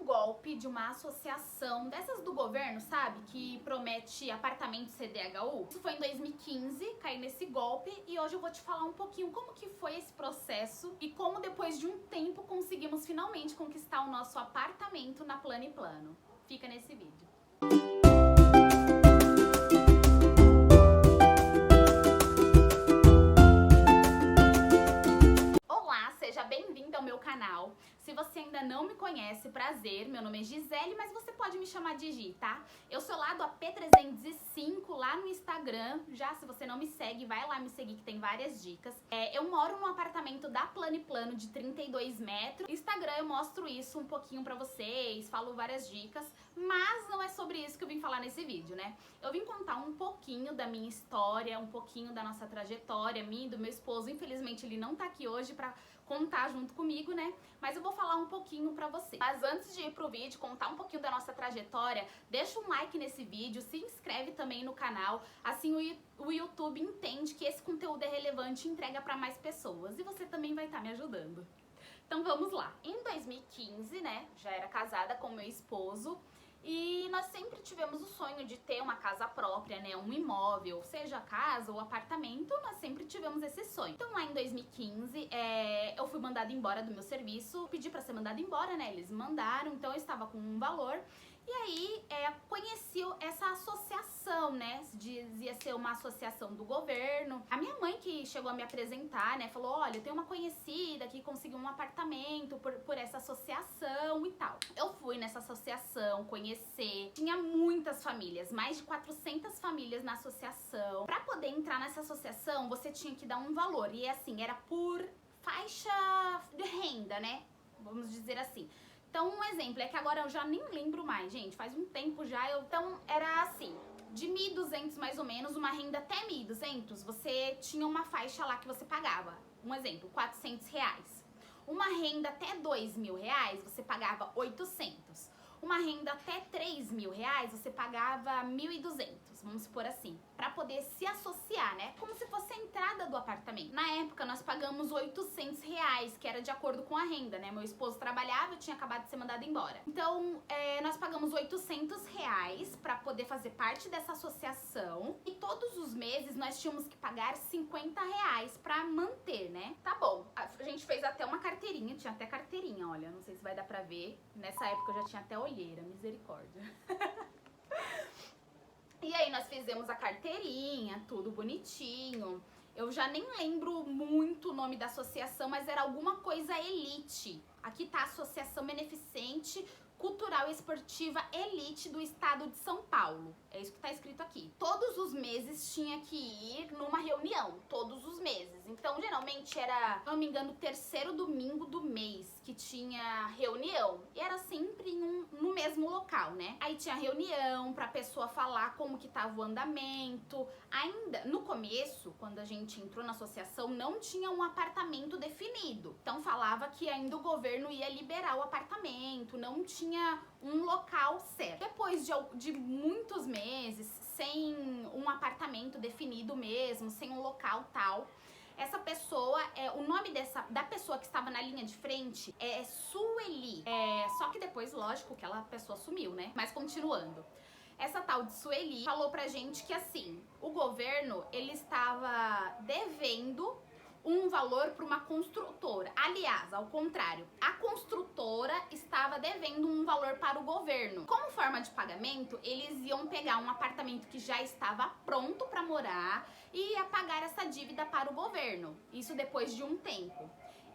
golpe de uma associação dessas do governo, sabe? Que promete apartamento CDHU. Isso foi em 2015, caí nesse golpe e hoje eu vou te falar um pouquinho como que foi esse processo e como depois de um tempo conseguimos finalmente conquistar o nosso apartamento na Plano & Plano. Fica nesse vídeo. Seja bem-vindo ao meu canal. Se você ainda não me conhece, prazer, meu nome é Gisele, mas você pode me chamar de Gi, tá? Eu sou lá do AP305, lá no Instagram. Já se você não me segue, vai lá me seguir que tem várias dicas. Eu moro num apartamento da Plano & Plano de 32 metros. No Instagram eu mostro isso um pouquinho pra vocês, falo várias dicas, mas não é sobre isso que eu vim falar nesse vídeo, né? Eu vim contar um pouquinho da minha história, um pouquinho da nossa trajetória, minha e do meu esposo. Infelizmente ele não tá aqui hoje pra contar junto comigo, né? Mas eu vou falar um pouquinho pra você. Mas antes de ir pro vídeo, contar um pouquinho da nossa trajetória, deixa um like nesse vídeo, se inscreve também no canal, assim o YouTube entende que esse conteúdo é relevante e entrega pra mais pessoas. E você também vai estar me ajudando. Então vamos lá. Em 2015, né, já era casada com meu esposo, e nós sempre tivemos o sonho de ter uma casa própria, né, um imóvel, seja casa ou apartamento, nós sempre tivemos esse sonho. Então lá em 2015, eu fui mandada embora do meu serviço, pedi pra ser mandada embora, né, eles me mandaram, então eu estava com um valor. E aí, conheci essa associação, né, dizia ser uma associação do governo. A minha mãe que chegou a me apresentar, né, falou, olha, eu tenho uma conhecida que conseguiu um apartamento por essa associação e tal. Eu fui nessa associação conhecer, tinha muitas famílias, mais de 400 famílias na associação. Pra poder entrar nessa associação, você tinha que dar um valor, e assim, era por faixa de renda, né, vamos dizer assim. Então, um exemplo, é que agora eu já nem lembro mais, gente, faz um tempo já, então era assim, de 1.200 mais ou menos, uma renda até 1.200, você tinha uma faixa lá que você pagava, um exemplo, R$400. Uma renda até R$2.000, você pagava 800. Uma renda até R$3.000, você pagava 1.200, vamos supor assim, pra poder se associar, né? Como se fosse a entrada do apartamento. Na época, nós pagamos R$800, que era de acordo com a renda, né? Meu esposo trabalhava, eu tinha acabado de ser mandado embora. Então, nós pagamos R$800 pra poder fazer parte dessa associação. E todos os meses, nós tínhamos que pagar R$50 pra manter, né? Tá bom, a gente fez até uma carteirinha, tinha até carteirinha, olha, não sei se vai dar pra ver. Nessa época, eu já tinha até olheira, misericórdia. E aí nós fizemos a carteirinha, tudo bonitinho. Eu já nem lembro muito o nome da associação, mas era alguma coisa Elite. Aqui tá a Associação Beneficente Cultural e Esportiva Elite do Estado de São Paulo. É isso que tá escrito aqui. Todos os meses tinha que ir numa reunião, todos os meses. Então, geralmente era, se não me engano, o terceiro domingo do mês que tinha reunião. E era sempre no mesmo local, né? Aí tinha reunião pra pessoa falar como que tava o andamento. Ainda no começo, quando a gente entrou na associação, não tinha um apartamento definido. Então falava que ainda o governo ia liberar o apartamento, não tinha um local certo. Depois de muitos meses, sem um apartamento definido mesmo, sem um local tal, essa pessoa, o nome da pessoa que estava na linha de frente é Sueli. Só que depois, lógico, que aquela pessoa sumiu, né? Mas continuando. Essa tal de Sueli falou pra gente que assim, o governo, ele estava devendo um valor para uma construtora. Aliás, ao contrário, a construtora estava devendo um valor para o governo. Como forma de pagamento, eles iam pegar um apartamento que já estava pronto para morar e ia pagar essa dívida para o governo. Isso depois de um tempo.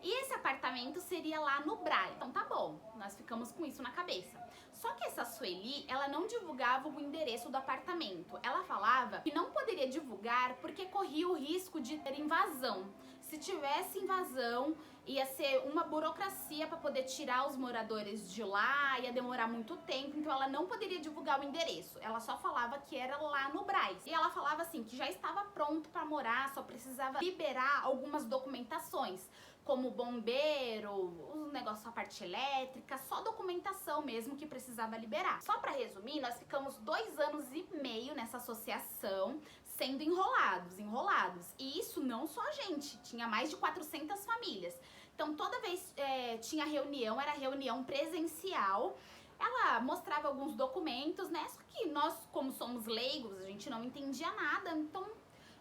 E esse apartamento seria lá no Brás. Então tá bom, nós ficamos com isso na cabeça. Só que essa Sueli, ela não divulgava o endereço do apartamento. Ela falava que não poderia divulgar porque corria o risco de ter invasão. Se tivesse invasão, ia ser uma burocracia para poder tirar os moradores de lá, ia demorar muito tempo, então ela não poderia divulgar o endereço. Ela só falava que era lá no Brás. E ela falava assim, que já estava pronto para morar, só precisava liberar algumas documentações, como bombeiro, os negócios, a parte elétrica, só documentação mesmo que precisava liberar. Só pra resumir, nós ficamos 2 anos e meio nessa associação, sendo enrolados. E isso não só a gente, tinha mais de 400 famílias. Então toda vez tinha reunião, era reunião presencial, Ela mostrava alguns documentos, né? Só que nós, como somos leigos, a gente não entendia nada, então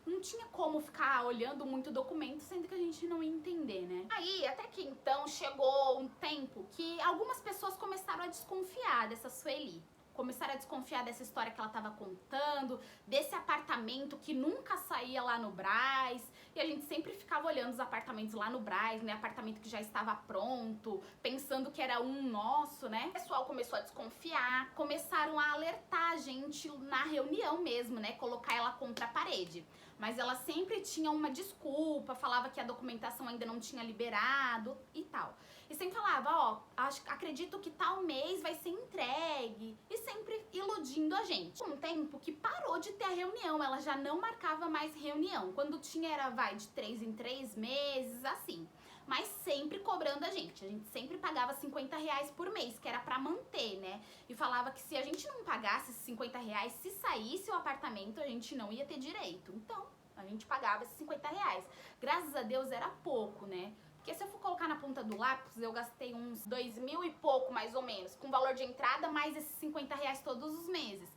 não tinha como ficar olhando muito documento, sendo que a gente não ia entender, né? Aí, até que então, chegou um tempo que algumas pessoas começaram a desconfiar dessa Sueli. Começaram a desconfiar dessa história que ela tava contando, desse apartamento que nunca saía lá no Brás. E a gente sempre ficava olhando os apartamentos lá no Brás, né? Apartamento que já estava pronto, pensando que era um nosso, né? O pessoal começou a desconfiar, começaram a alertar a gente na reunião mesmo, né? Colocar ela contra a parede. Mas ela sempre tinha uma desculpa, falava que a documentação ainda não tinha liberado e tal. E sempre falava, ó, acredito que tal mês vai ser entregue. E sempre iludindo a gente. Um tempo que parou de ter a reunião, ela já não marcava mais reunião. Quando tinha era, de 3 em 3 meses, assim. Mas sempre cobrando a gente sempre pagava R$50 por mês, que era pra manter, né? E falava que se a gente não pagasse esses R$50, se saísse o apartamento, a gente não ia ter direito. Então, a gente pagava esses R$50. Graças a Deus era pouco, né? Porque se eu for colocar na ponta do lápis, eu gastei uns 2.000 e pouco, mais ou menos, com valor de entrada, mais esses R$50 todos os meses.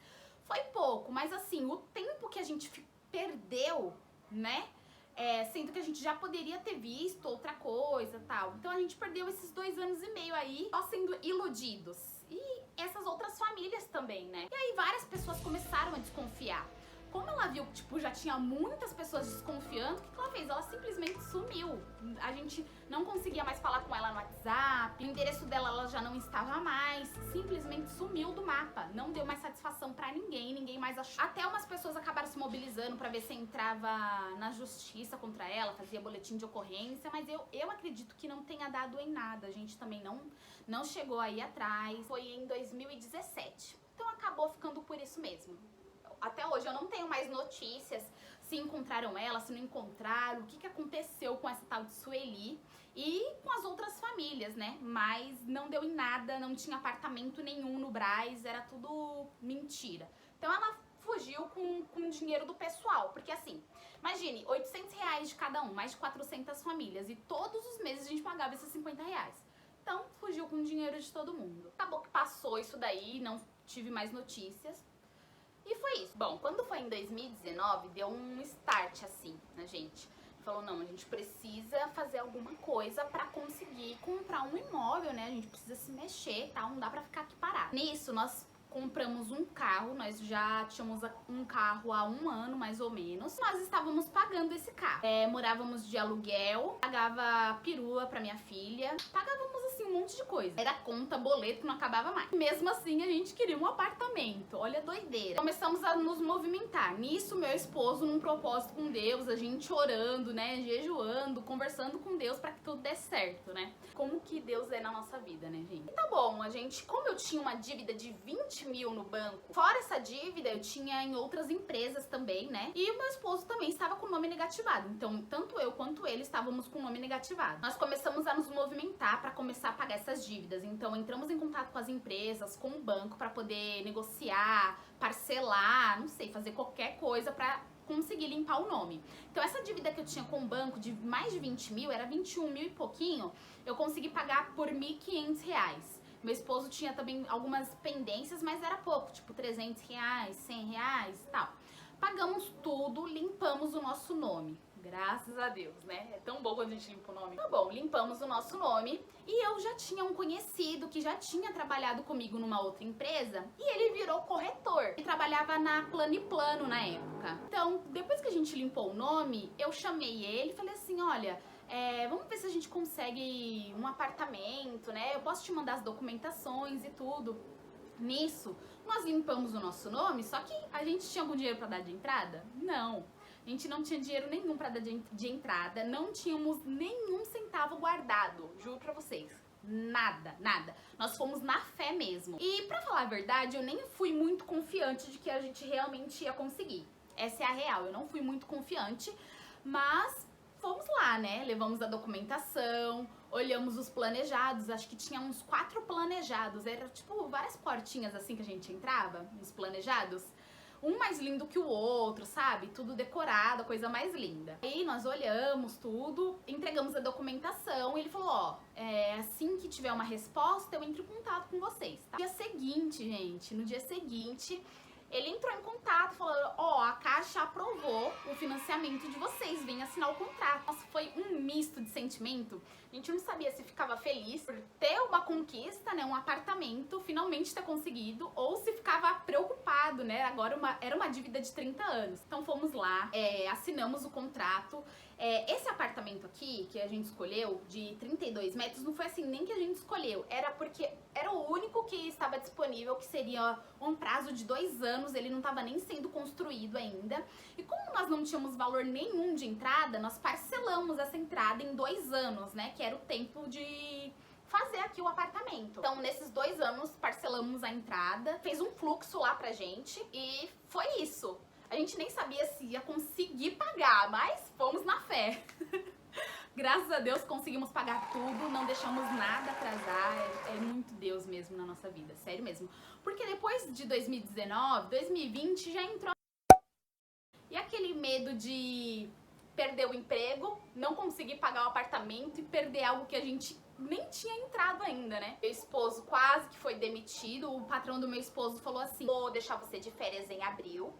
Foi pouco, mas assim, o tempo que a gente perdeu, né? Sendo que a gente já poderia ter visto outra coisa e tal. Então a gente perdeu esses 2 anos e meio aí só sendo iludidos. E essas outras famílias também, né? E aí várias pessoas começaram a desconfiar. Como ela viu que, tipo, já tinha muitas pessoas desconfiando, o que ela fez? Ela simplesmente sumiu. A gente não conseguia mais falar com ela no WhatsApp, o endereço dela ela já não estava mais, simplesmente sumiu do mapa. Não deu mais satisfação pra ninguém mais achou. Até umas pessoas acabaram se mobilizando pra ver se entrava na justiça contra ela, fazia boletim de ocorrência, mas eu acredito que não tenha dado em nada. A gente também não chegou aí atrás. Foi em 2017. Então acabou ficando por isso mesmo. Até hoje eu não tenho mais notícias se encontraram ela, se não encontraram, o que aconteceu com essa tal de Sueli e com as outras famílias, né? Mas não deu em nada, não tinha apartamento nenhum no Brás, era tudo mentira. Então ela fugiu com o dinheiro do pessoal, porque assim, imagine, R$800 de cada um, mais de 400 famílias, e todos os meses a gente pagava esses R$50. Então fugiu com o dinheiro de todo mundo. Acabou que passou isso daí, não tive mais notícias. E foi isso. Bom, quando foi em 2019, deu um start assim na gente. Falou, não, a gente precisa fazer alguma coisa pra conseguir comprar um imóvel, né? A gente precisa se mexer, tá? Não dá pra ficar aqui parado. Nisso, nós compramos um carro, nós já tínhamos um carro há 1 ano, mais ou menos. Nós estávamos pagando esse carro. Morávamos de aluguel, pagava perua pra minha filha, pagávamos assim um monte de coisa. Era conta, boleto que não acabava mais. Mesmo assim, a gente queria um apartamento. Olha a doideira. Começamos a nos movimentar. Nisso, meu esposo, num propósito com Deus, a gente orando, né, jejuando, conversando com Deus pra que tudo dê certo, né? Como que Deus é na nossa vida, né, gente? E tá bom, a gente, como eu tinha uma dívida de 20 mil no banco, fora essa dívida, eu tinha em outras empresas também, né? E o meu esposo também estava com o nome negativado. Então, tanto eu quanto ele estávamos com o nome negativado. Nós começamos a nos movimentar para começar a pagar essas dívidas. Então, entramos em contato com as empresas, com o banco, para poder negociar, parcelar, não sei, fazer qualquer coisa para conseguir limpar o nome. Então essa dívida que eu tinha com o banco de mais de 20 mil, era 21 mil e pouquinho, eu consegui pagar por R$1.500. Meu esposo tinha também algumas pendências, mas era pouco, tipo R$300, R$100 e tal. Pagamos tudo, limpamos o nosso nome. Graças a Deus, né? É tão bom quando a gente limpa o nome. Tá bom, limpamos o nosso nome e eu já tinha um conhecido que já tinha trabalhado comigo numa outra empresa e ele virou corretor. Ele trabalhava na Plano e Plano na época. Então, depois que a gente limpou o nome, eu chamei ele e falei assim, olha, vamos ver se a gente consegue um apartamento, né? Eu posso te mandar as documentações e tudo. Nisso, nós limpamos o nosso nome, só que a gente tinha algum dinheiro pra dar de entrada? Não. A gente não tinha dinheiro nenhum pra dar de entrada, não tínhamos nenhum centavo guardado, juro pra vocês. Nada, nada. Nós fomos na fé mesmo. E pra falar a verdade, eu nem fui muito confiante de que a gente realmente ia conseguir. Essa é a real, eu não fui muito confiante, mas fomos lá, né? Levamos a documentação, olhamos os planejados, acho que tinha uns 4 planejados, era tipo várias portinhas assim que a gente entrava, nos planejados. Um mais lindo que o outro, sabe? Tudo decorado, a coisa mais linda. Aí nós olhamos tudo, entregamos a documentação e ele falou, ó, assim que tiver uma resposta, eu entro em contato com vocês, tá? Dia seguinte, gente, no dia seguinte, ele entrou em contato falando, ó, a Caixa aprovou o financiamento de vocês, vem assinar o contrato. Nossa, foi um misto de sentimento. A gente não sabia se ficava feliz por ter uma conquista, né, um apartamento, finalmente ter conseguido, ou se ficava preocupado, né, agora era uma dívida de 30 anos. Então fomos lá, assinamos o contrato. Esse apartamento aqui, que a gente escolheu, de 32 metros, não foi assim nem que a gente escolheu, era porque era o único que estava disponível, que seria um prazo de 2 anos, ele não estava nem sendo construído ainda. E como nós não tínhamos valor nenhum de entrada, nós parcelamos essa entrada em 2 anos, né, que era o tempo de fazer aqui o apartamento. Então, nesses 2 anos, parcelamos a entrada, fez um fluxo lá pra gente e foi isso. A gente nem sabia se ia conseguir pagar, mas fomos na fé. Graças a Deus conseguimos pagar tudo, não deixamos nada atrasar. É muito Deus mesmo na nossa vida, sério mesmo. Porque depois de 2019, 2020 já entrou. E aquele medo de perder o emprego, não conseguir pagar o apartamento e perder algo que a gente nem tinha entrado ainda, né? Meu esposo quase que foi demitido. O patrão do meu esposo falou assim: vou deixar você de férias em abril.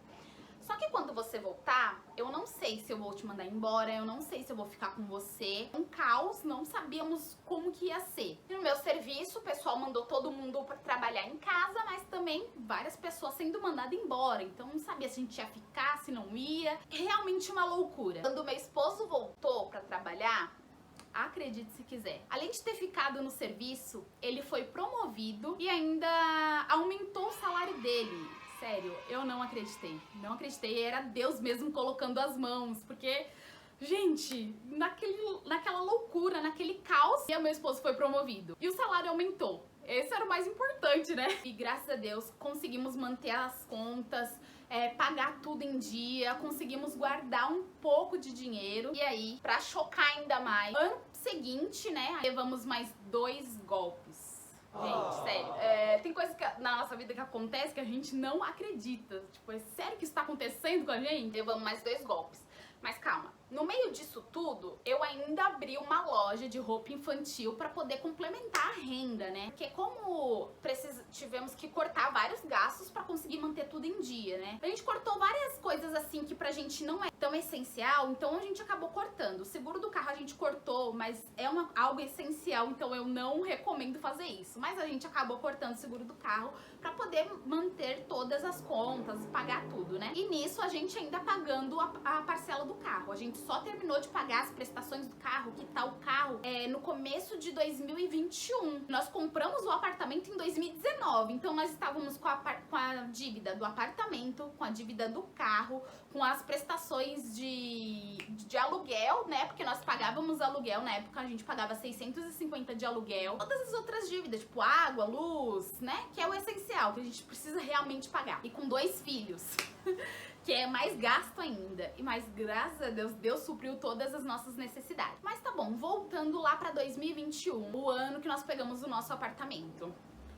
Só que quando você voltar, eu não sei se eu vou te mandar embora, eu não sei se eu vou ficar com você. Um caos, não sabíamos como que ia ser. E no meu serviço, o pessoal mandou todo mundo pra trabalhar em casa, mas também várias pessoas sendo mandadas embora. Então não sabia se a gente ia ficar, se não ia. Realmente uma loucura. Quando meu esposo voltou pra trabalhar, acredite se quiser, além de ter ficado no serviço, ele foi promovido e ainda aumentou o salário dele. Sério, eu não acreditei. Não acreditei. Era Deus mesmo colocando as mãos. Porque, gente, naquela loucura, naquele caos, e meu esposo foi promovido. E o salário aumentou. Esse era o mais importante, né? E graças a Deus conseguimos manter as contas, pagar tudo em dia, conseguimos guardar um pouco de dinheiro. E aí, pra chocar ainda mais, ano seguinte, né, levamos mais 2 golpes. Gente, sério, tem coisas na nossa vida que acontece que a gente não acredita. Tipo, é sério que isso tá acontecendo com a gente? Levamos mais 2 golpes. Mas calma, no meio disso tudo, eu ainda abri uma loja de roupa infantil pra poder complementar a renda, né? Porque como tivemos que cortar vários gastos pra conseguir manter tudo em dia, né? A gente cortou várias coisas assim que pra gente não é tão essencial, então a gente acabou cortando. O seguro do carro a gente cortou, mas é algo essencial, então eu não recomendo fazer isso. Mas a gente acabou cortando o seguro do carro pra poder manter todas as contas, pagar tudo, né? E nisso a gente ainda pagando a parcela do carro. A gente só terminou de pagar as prestações do carro, que tá o carro, no começo de 2021. Nós compramos o apartamento em 2019, então nós estávamos com a dívida do apartamento, com a dívida do carro, com as prestações de aluguel, né? Porque nós pagávamos aluguel, na época a gente pagava 650 de aluguel. Todas as outras dívidas, tipo água, luz, né? Que é o essencial, que a gente precisa realmente pagar. E com 2 filhos. Que é mais gasto ainda. Mas graças a Deus, Deus supriu todas as nossas necessidades. Mas tá bom, voltando lá pra 2021, o ano que nós pegamos o nosso apartamento.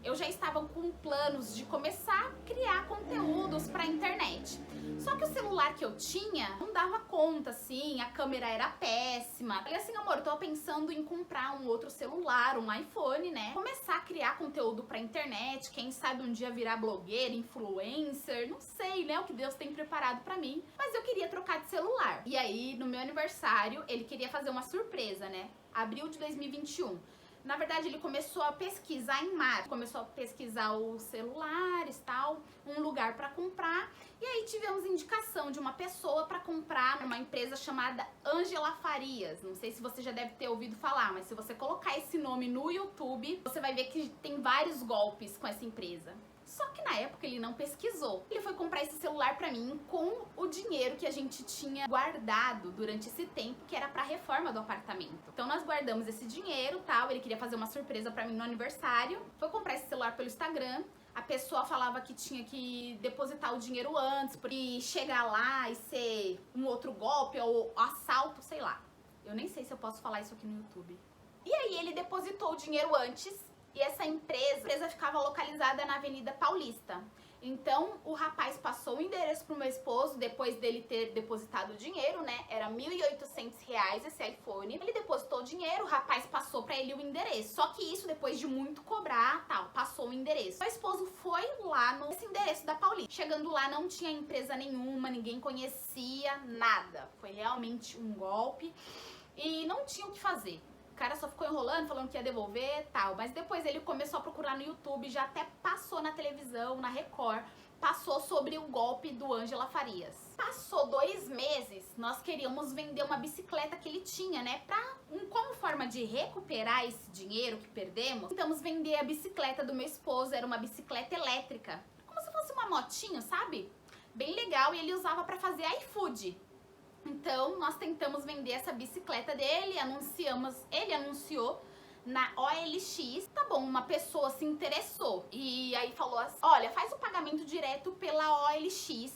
Eu já estava com planos de começar a criar conteúdos pra internet. Só que o celular que eu tinha não dava conta, assim, a câmera era péssima. Falei assim, amor, eu tô pensando em comprar um outro celular, um iPhone, né? Começar a criar conteúdo pra internet, quem sabe um dia virar blogueira, influencer, não sei, né, o que Deus tem preparado pra mim. Mas eu queria trocar de celular. E aí, no meu aniversário, ele queria fazer uma surpresa, né? Abril de 2021. Na verdade, ele começou a pesquisar em março, começou a pesquisar os celulares, tal, um lugar para comprar. E aí tivemos indicação de uma pessoa para comprar numa empresa chamada Ângela Farias. Não sei se você já deve ter ouvido falar, mas se você colocar esse nome no YouTube, você vai ver que tem vários golpes com essa empresa. Só que na época ele não pesquisou. Ele foi comprar esse celular pra mim com o dinheiro que a gente tinha guardado durante esse tempo, que era pra reforma do apartamento. Então nós guardamos esse dinheiro, tal, ele queria fazer uma surpresa pra mim no aniversário. Foi comprar esse celular pelo Instagram. A pessoa falava que tinha que depositar o dinheiro antes, e chegar lá e ser um outro golpe ou assalto, sei lá. Eu nem sei se eu posso falar isso aqui no YouTube. E aí ele depositou o dinheiro antes E essa empresa ficava localizada na Avenida Paulista. Então, o rapaz passou o endereço pro meu esposo, depois dele ter depositado o dinheiro, né? Era R$1.800 esse iPhone. Ele depositou o dinheiro, o rapaz passou pra ele o endereço. Só que isso, depois de muito cobrar, tal, passou o endereço. Meu esposo foi lá nesse endereço da Paulista. Chegando lá, não tinha empresa nenhuma, ninguém conhecia, nada. Foi realmente um golpe e não tinha o que fazer. O cara só ficou enrolando, falando que ia devolver e tal. Mas depois ele começou a procurar no YouTube, já até passou na televisão, na Record, passou sobre o golpe do Ângela Farias. Passou 2 meses, nós queríamos vender uma bicicleta que ele tinha, né? Como forma de recuperar esse dinheiro que perdemos, tentamos vender a bicicleta do meu esposo, era uma bicicleta elétrica. Como se fosse uma motinho, sabe? Bem legal, e ele usava pra fazer iFood. Então, nós tentamos vender essa bicicleta dele, ele anunciou na OLX. Tá bom, uma pessoa se interessou e aí falou assim, olha, faz o pagamento direto pela OLX,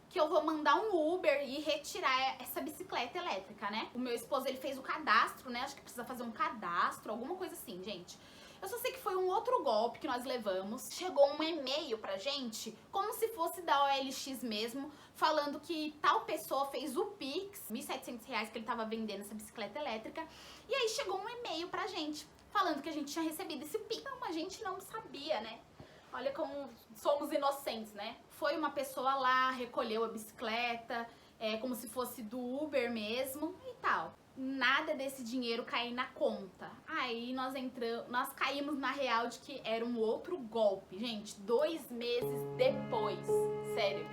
que eu vou mandar um Uber e retirar essa bicicleta elétrica, né? O meu esposo, ele fez o cadastro, né? Acho que precisa fazer um cadastro, alguma coisa assim, gente. Eu só sei que foi um outro golpe que nós levamos. Chegou um e-mail pra gente, como se fosse da OLX mesmo, falando que tal pessoa fez o Pix, R$1.700 que ele tava vendendo essa bicicleta elétrica. E aí chegou um e-mail pra gente, falando que a gente tinha recebido esse Pix. Então a gente não sabia, né? Olha como somos inocentes, né? Foi uma pessoa lá, recolheu a bicicleta, como se fosse do Uber mesmo e tal. Nada desse dinheiro cair na conta. Aí nós caímos na real de que era um outro golpe. Gente, 2 meses depois, sério,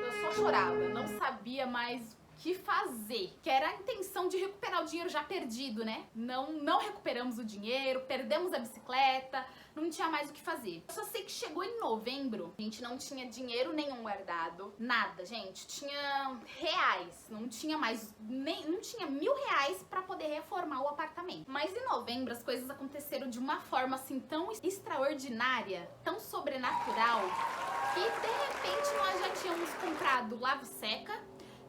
eu só chorava, não sabia mais o que fazer. Que era a intenção de recuperar o dinheiro já perdido, né? Não recuperamos o dinheiro, perdemos a bicicleta, não tinha mais o que fazer. Eu só sei que chegou em novembro, a gente não tinha dinheiro nenhum guardado, nada, gente. Tinha reais, não tinha mais, não tinha R$1.000 pra poder reformar o apartamento. Mas em novembro as coisas aconteceram de uma forma assim tão extraordinária, tão sobrenatural, que de repente nós já tínhamos comprado lava-seca,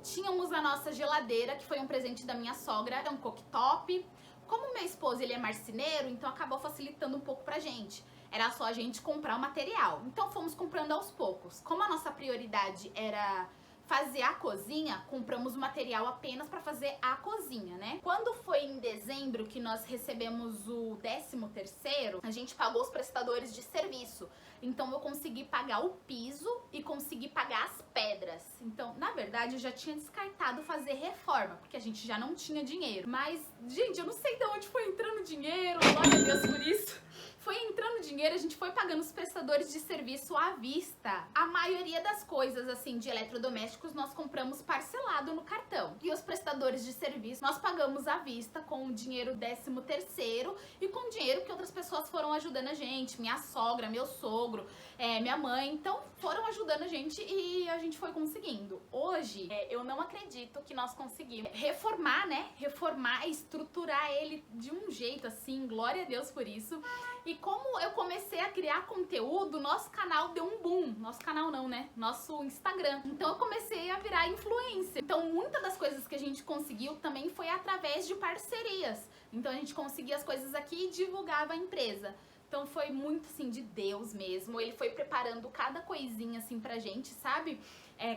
tínhamos a nossa geladeira, que foi um presente da minha sogra, um cooktop. Como meu esposo, ele é marceneiro, então acabou facilitando um pouco pra gente. Era só a gente comprar o material. Então fomos comprando aos poucos. Como a nossa prioridade era fazer a cozinha, compramos o material apenas para fazer a cozinha, né? Quando foi em dezembro que nós recebemos o 13º, a gente pagou os prestadores de serviço. Então eu consegui pagar o piso e consegui pagar as pedras. Então, na verdade, eu já tinha descartado fazer reforma, porque a gente já não tinha dinheiro. Mas, gente, eu não sei de onde foi entrando dinheiro, glória a Deus por isso. Foi entrando dinheiro, a gente foi pagando os prestadores de serviço à vista. A maioria das coisas, assim, de eletrodomésticos, nós compramos parcelado no cartão. E os prestadores de serviço, nós pagamos à vista com o dinheiro 13º e com o dinheiro que outras pessoas foram ajudando a gente. Minha sogra, meu sogro, minha mãe. Então, foram ajudando a gente e a gente foi conseguindo. Hoje, eu não acredito que nós conseguimos reformar, né? Reformar, estruturar ele de um jeito assim, glória a Deus por isso. E como eu comecei a criar conteúdo, nosso canal deu um boom. Nosso canal não, né? Nosso Instagram. Então eu comecei a virar influencer. Então muitas das coisas que a gente conseguiu também foi através de parcerias. Então a gente conseguia as coisas aqui e divulgava a empresa. Então foi muito assim de Deus mesmo. Ele foi preparando cada coisinha assim pra gente, sabe?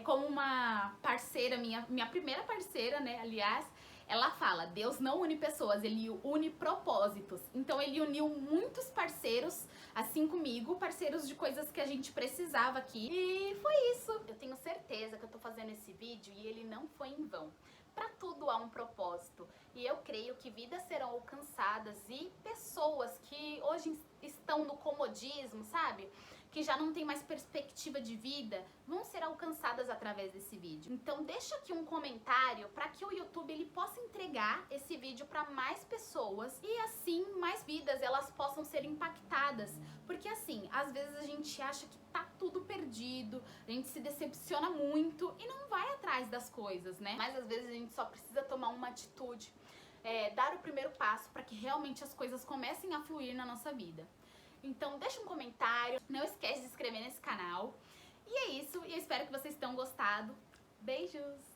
Como uma parceira, minha primeira parceira, né? Aliás, ela fala, Deus não une pessoas, Ele une propósitos. Então Ele uniu muitos parceiros, assim comigo, parceiros de coisas que a gente precisava aqui. E foi isso. Eu tenho certeza que eu tô fazendo esse vídeo e ele não foi em vão. Para tudo há um propósito. E eu creio que vidas serão alcançadas e pessoas que hoje estão no comodismo, sabe? Que já não tem mais perspectiva de vida, vão ser alcançadas através desse vídeo. Então deixa aqui um comentário para que o YouTube ele possa entregar esse vídeo para mais pessoas e assim mais vidas elas possam ser impactadas. Porque assim, às vezes a gente acha que tá tudo perdido, a gente se decepciona muito e não vai atrás das coisas, né? Mas às vezes a gente só precisa tomar uma atitude, dar o primeiro passo para que realmente as coisas comecem a fluir na nossa vida. Então deixa um comentário, não esquece de se inscrever nesse canal. E é isso, e eu espero que vocês tenham gostado. Beijos!